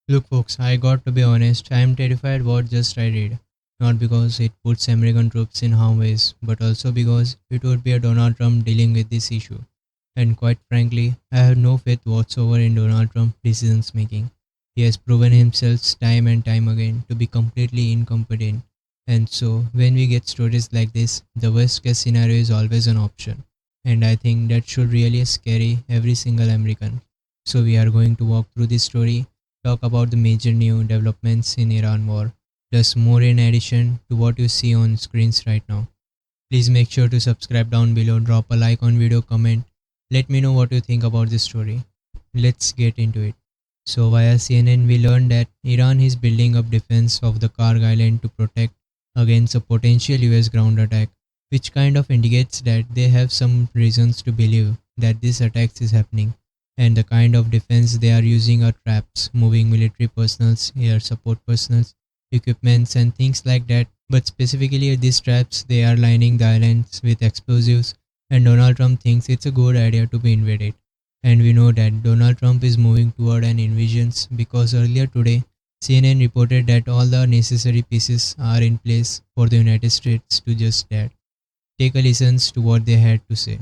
Look, folks, I got to be honest, I am terrified what just I read. Not because it puts American troops in harm's way, but also because it would be a Donald Trump dealing with this issue. And quite frankly, I have no faith whatsoever in Donald Trump's decisions making. He has proven himself time and time again to be completely incompetent. And so, when we get stories like this, the worst case scenario is always an option. And I think that should really scare every single American. So, we are going to walk through this story, talk about the major new developments in Iran war, plus more in addition to what you see on screens right now. Please make sure to subscribe down below, drop a like on video, comment, let me know what you think about this story. Let's get into it. So via CNN we learned that Iran is building up defense of the Carg Island to protect against a potential US ground attack, which kind of indicates that they have some reasons to believe that this attack is happening. And the kind of defense they are using are traps, moving military personnels, air support personnels, equipments and things like that. But specifically these traps, they are lining the islands with explosives, and Donald Trump thinks it's a good idea to be invaded. And we know that Donald Trump is moving toward an invasion because earlier today CNN reported that all the necessary pieces are in place for the United States to just that. Take a listen to what they had to say.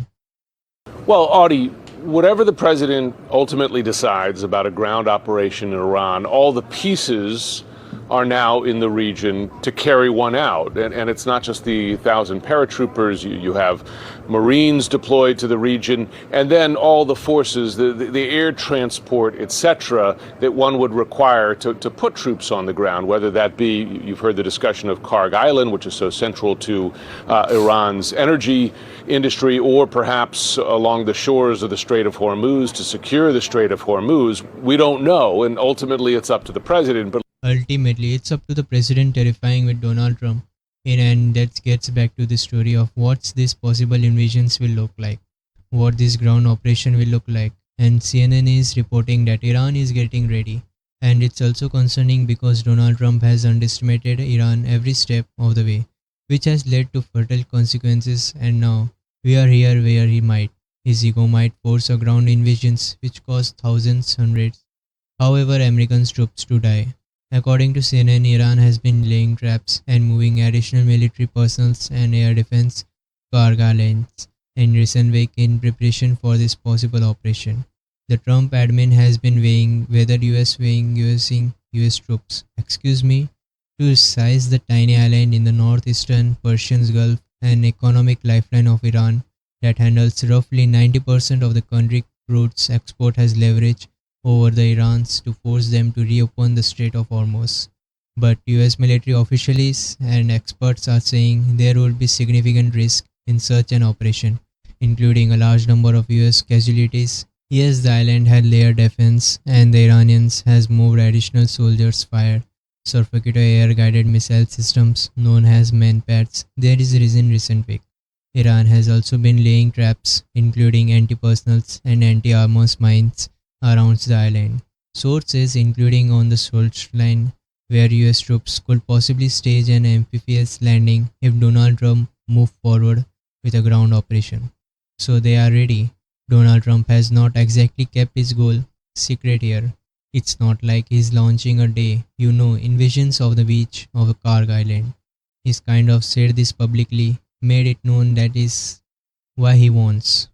Well, Audie, whatever the president ultimately decides about a ground operation in Iran, all the pieces are now in the region to carry one out. And it's not just the 1,000 paratroopers. You have Marines deployed to the region, and then all the forces, the air transport, etc., that one would require to put troops on the ground, whether that be, you've heard the discussion of Carg Island, which is so central to Iran's energy industry, or perhaps along the shores of the Strait of Hormuz to secure the Strait of Hormuz. We don't know, and ultimately it's up to the president. But ultimately, it's up to the president terrifying with Donald Trump. And that gets back to the story of what this possible invasions will look like, what this ground operation will look like. And CNN is reporting that Iran is getting ready. And it's also concerning because Donald Trump has underestimated Iran every step of the way, which has led to fatal consequences. And now we are here where he might. His ego might force a ground invasions which cost thousands, hundreds, however American troops to die. According to CNN, Iran has been laying traps and moving additional military personnel and air defense cargo lanes in recent week in preparation for this possible operation. The Trump admin has been weighing whether using US troops, to seize the tiny island in the northeastern Persian Gulf, an economic lifeline of Iran that handles roughly 90% of the country's crude export has leverage over the Irans to force them to reopen the Strait of Hormuz. But US military officials and experts are saying there will be significant risk in such an operation, including a large number of US casualties. Yes, the island had layered defense, and the Iranians has moved additional soldiers fired surface air-guided missile systems known as manpads. There is a reason recent week. Iran has also been laying traps, including anti-personnel and anti-armor mines around the island. Sources, including on the Salt line, where US troops could possibly stage an amphibious landing if Donald Trump moved forward with a ground operation. So they are ready. Donald Trump has not exactly kept his goal secret here. It's not like he's launching a invasions of the beach of a Carg Island. He's kind of said this publicly, made it known that is why he wants,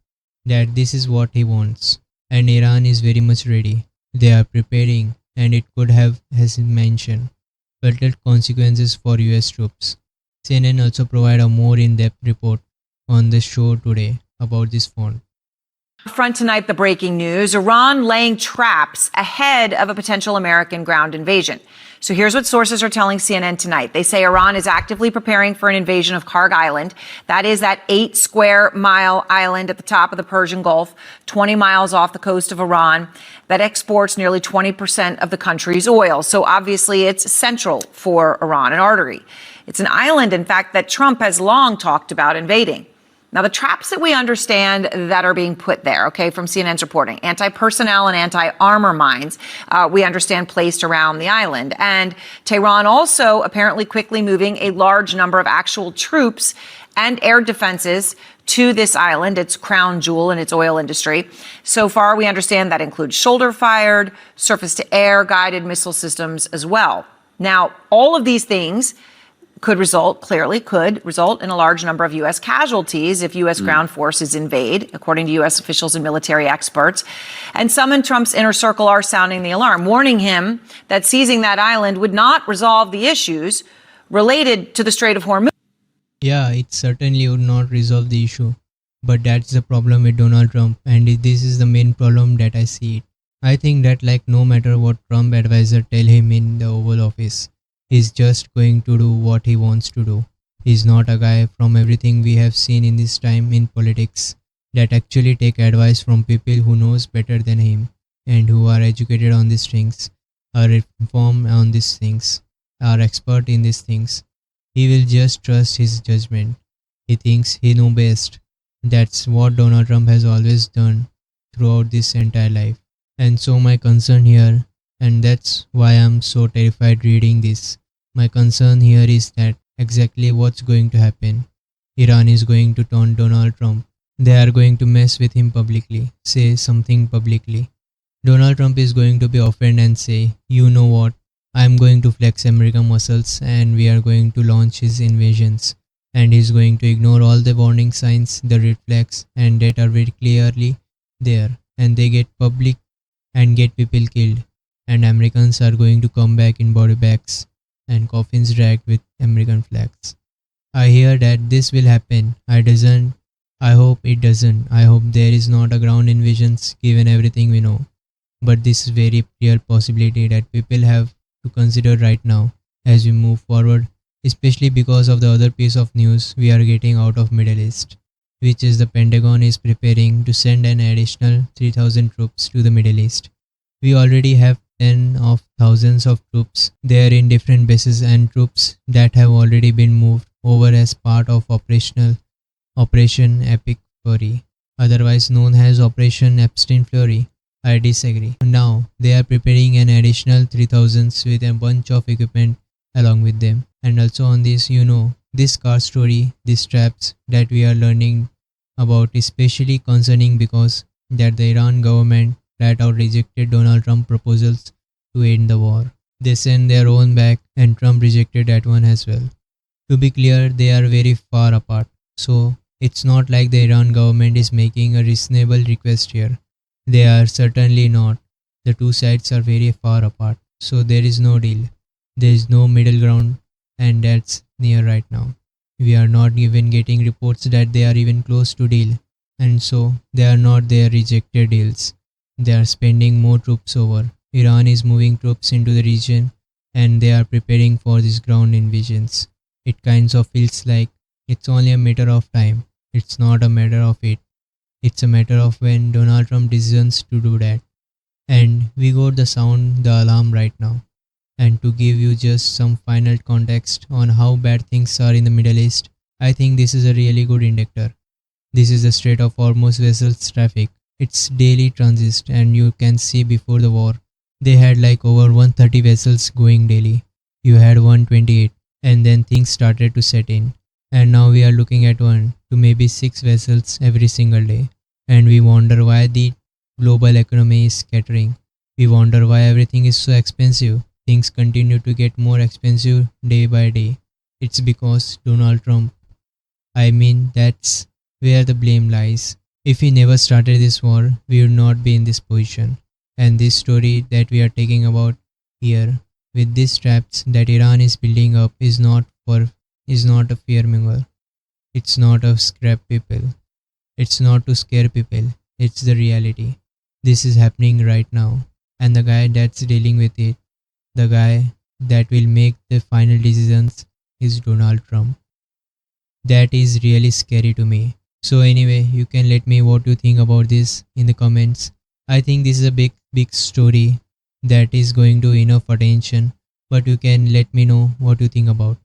that this is what he wants. And Iran is very much ready. They are preparing, and it could have, as mentioned, fatal consequences for US troops. CNN also provided a more in-depth report on the show today about this front. Front tonight, the breaking news: Iran laying traps ahead of a potential American ground invasion. So here's what sources are telling CNN tonight. They say Iran is actively preparing for an invasion of Carg Island. That is that 8 square mile island at the top of the Persian Gulf, 20 miles off the coast of Iran, that exports nearly 20% of the country's oil. So obviously it's central for Iran, an artery. It's an island, in fact, that Trump has long talked about invading. Now, the traps that we understand that are being put there, okay, from CNN's reporting, anti-personnel and anti-armor mines, we understand placed around the island. And Tehran also apparently quickly moving a large number of actual troops and air defenses to this island, its crown jewel in its oil industry. So far, we understand that includes shoulder-fired, surface-to-air guided missile systems as well. Now, all of these things could result in a large number of U.S. casualties if U.S. ground forces invade, according to U.S. officials and military experts. And some in Trump's inner circle are sounding the alarm, warning him that seizing that island would not resolve the issues related to the Strait of Hormuz. Yeah, it certainly would not resolve the issue. But that's the problem with Donald Trump, and this is the main problem that I see it. I think that no matter what Trump advisor tell him in the Oval Office, he's just going to do what he wants to do. He's not a guy, from everything we have seen in this time in politics, that actually take advice from people who knows better than him and who are educated on these things, are informed on these things, are expert in these things. He will just trust his judgment. He thinks he knows best. That's what Donald Trump has always done throughout this entire life. And so my concern here, and that's why I'm so terrified reading this. My concern here is that exactly what's going to happen. Iran is going to taunt Donald Trump. They are going to mess with him publicly, say something publicly. Donald Trump is going to be offended and say, you know what, I'm going to flex American muscles and we are going to launch his invasions. And he's going to ignore all the warning signs, the red flags, and that are very clearly there. And they get public and get people killed. And Americans are going to come back in body bags and coffins dragged with American flags. I hear that this will happen. I hope it doesn't. I hope there is not a ground invasions given everything we know. But this is very real possibility that people have to consider right now as we move forward, especially because of the other piece of news we are getting out of Middle East, which is the Pentagon is preparing to send an additional 3,000 troops to the Middle East. We already have 10 of thousands of troops there in different bases and troops that have already been moved over as part of Operation Epic Fury, otherwise known as Operation Epstein Fury. I disagree. Now they are preparing an additional 3,000 with a bunch of equipment along with them. And also on this, this car story, these traps that we are learning about, especially concerning because that the Iran government flat out rejected Donald Trump proposals to end the war. They sent their own back and Trump rejected that one as well. To be clear, they are very far apart. So it's not like the Iran government is making a reasonable request here. They are certainly not. The two sides are very far apart. So there is no deal. There is no middle ground, and that's near right now. We are not even getting reports that they are even close to deal. And so they are not their rejected deals. They are spending more troops over. Iran is moving troops into the region and they are preparing for these ground invasions. It kind of feels like it's only a matter of time. It's not a matter of it. It's a matter of when Donald Trump decides to do that. And we got the alarm right now. And to give you just some final context on how bad things are in the Middle East, I think this is a really good indicator. This is the Strait of Hormuz vessels traffic. It's daily transit and you can see before the war, they had over 130 vessels going daily. You had 128 and then things started to set in. And now we are looking at 1 to maybe 6 vessels every single day. And we wonder why the global economy is scattering. We wonder why everything is so expensive. Things continue to get more expensive day by day. It's because Donald Trump. That's where the blame lies. If he never started this war, we would not be in this position. And this story that we are taking about here, with these traps that Iran is building up, is not a fearmonger. It's not to scrap people. It's not to scare people. It's the reality. This is happening right now. And the guy that's dealing with it, the guy that will make the final decisions, is Donald Trump. That is really scary to me. So anyway, you can let me what you think about this in the comments. I think this is a big story that is going to enough attention, but you can let me know what you think about.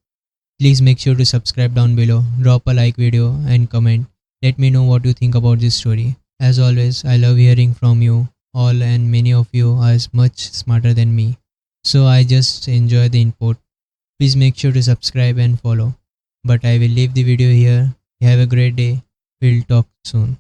Please make sure to subscribe down below, drop a like video and comment. Let me know what you think about this story. As always, I love hearing from you all and many of you are much smarter than me. So I just enjoy the input. Please make sure to subscribe and follow. But I will leave the video here. Have a great day. We'll talk soon.